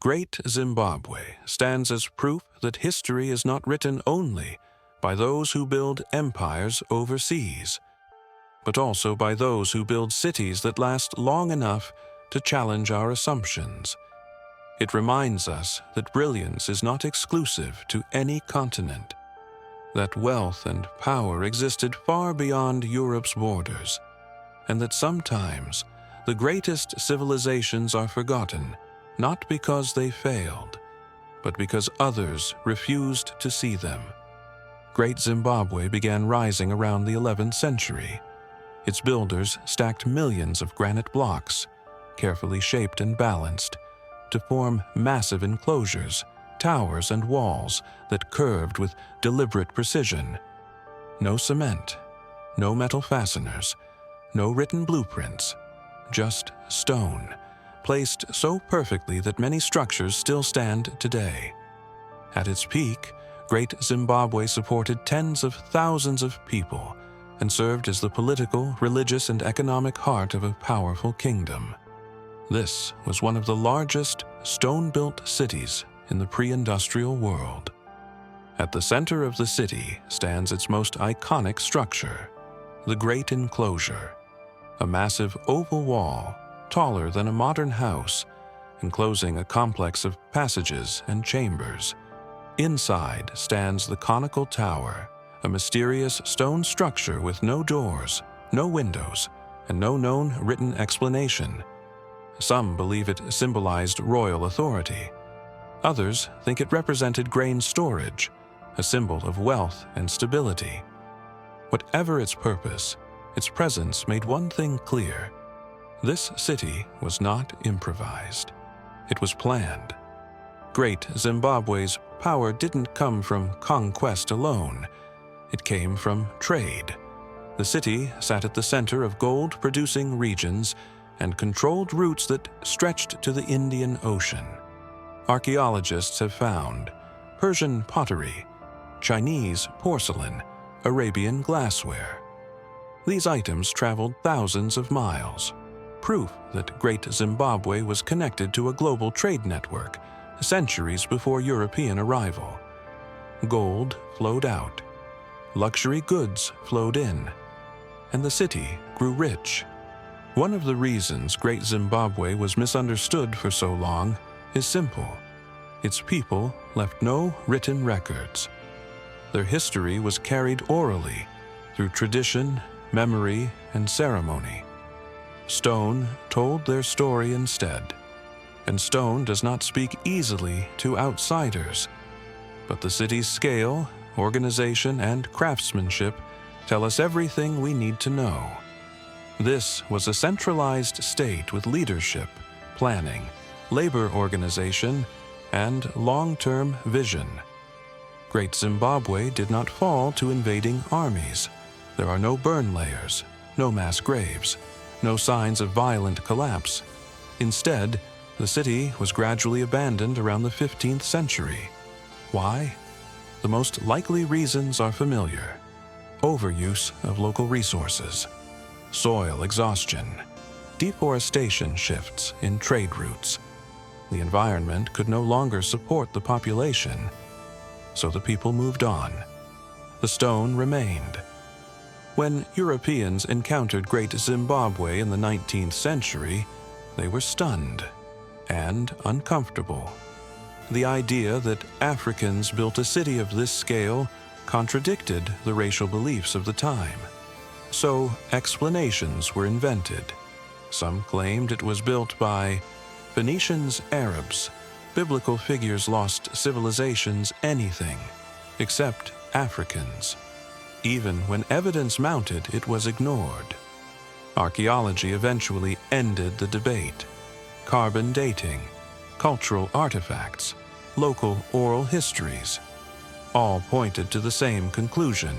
Great Zimbabwe stands as proof that history is not written only by those who build empires overseas, but also by those who build cities that last long enough to challenge our assumptions. It reminds us that brilliance is not exclusive to any continent, that wealth and power existed far beyond Europe's borders, and that sometimes the greatest civilizations are forgotten not because they failed, but because others refused to see them. Great Zimbabwe began rising around the 11th century. Its builders stacked millions of granite blocks, carefully shaped and balanced, to form massive enclosures, towers, and walls that curved with deliberate precision. No cement, no metal fasteners, no written blueprints, just stone, placed so perfectly that many structures still stand today. At its peak, Great Zimbabwe supported tens of thousands of people and served as the political, religious, and economic heart of a powerful kingdom. This was one of the largest stone-built cities in the pre-industrial world. At the center of the city stands its most iconic structure, the Great Enclosure, a massive oval wall taller than a modern house, enclosing a complex of passages and chambers. Inside stands the conical tower, a mysterious stone structure with no doors, no windows, and no known written explanation. Some believe it symbolized royal authority. Others think it represented grain storage, a symbol of wealth and stability. Whatever its purpose, its presence made one thing clear. This city was not improvised. It was planned. Great Zimbabwe's power didn't come from conquest alone. It came from trade. The city sat at the center of gold-producing regions and controlled routes that stretched to the Indian Ocean. Archaeologists have found Persian pottery, Chinese porcelain, Arabian glassware. These items traveled thousands of miles, proof that Great Zimbabwe was connected to a global trade network centuries before European arrival. Gold flowed out, luxury goods flowed in, and the city grew rich. One of the reasons Great Zimbabwe was misunderstood for so long is simple. Its people left no written records. Their history was carried orally through tradition, memory, and ceremony. Stone told their story instead, and stone does not speak easily to outsiders. But the city's scale, organization, and craftsmanship tell us everything we need to know. This was a centralized state with leadership, planning, labor organization, and long-term vision. Great Zimbabwe did not fall to invading armies. There are no burn layers, no mass graves, no signs of violent collapse. Instead, the city was gradually abandoned around the 15th century. Why? The most likely reasons are familiar: overuse of local resources, soil exhaustion, deforestation shifts in trade routes. The environment could no longer support the population, so the people moved on. The stone remained. When Europeans encountered Great Zimbabwe in the 19th century, they were stunned and uncomfortable. The idea that Africans built a city of this scale contradicted the racial beliefs of the time. So explanations were invented. Some claimed it was built by Phoenicians, Arabs. Biblical figures lost civilizations anything except Africans. Even when evidence mounted, it was ignored. Archaeology eventually ended the debate. Carbon dating, cultural artifacts, local oral histories, all pointed to the same conclusion.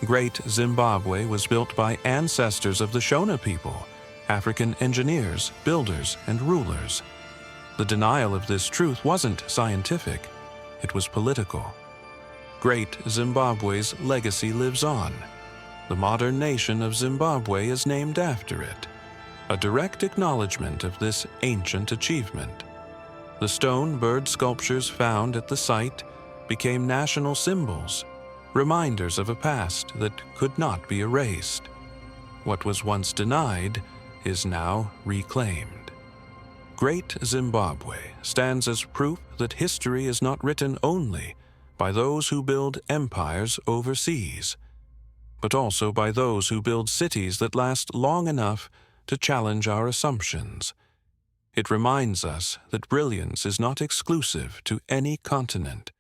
Great Zimbabwe was built by ancestors of the Shona people, African engineers, builders, and rulers. The denial of this truth wasn't scientific, it was political. Great Zimbabwe's legacy lives on. The modern nation of Zimbabwe is named after it, a direct acknowledgement of this ancient achievement. The stone bird sculptures found at the site became national symbols, reminders of a past that could not be erased. What was once denied is now reclaimed. Great Zimbabwe stands as proof that history is not written only by those who build empires overseas, but also by those who build cities that last long enough to challenge our assumptions. It reminds us that brilliance is not exclusive to any continent,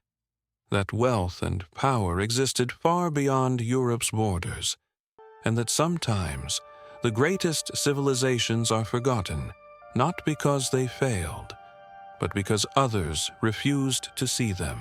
that wealth and power existed far beyond Europe's borders, and that sometimes the greatest civilizations are forgotten, not because they failed, but because others refused to see them.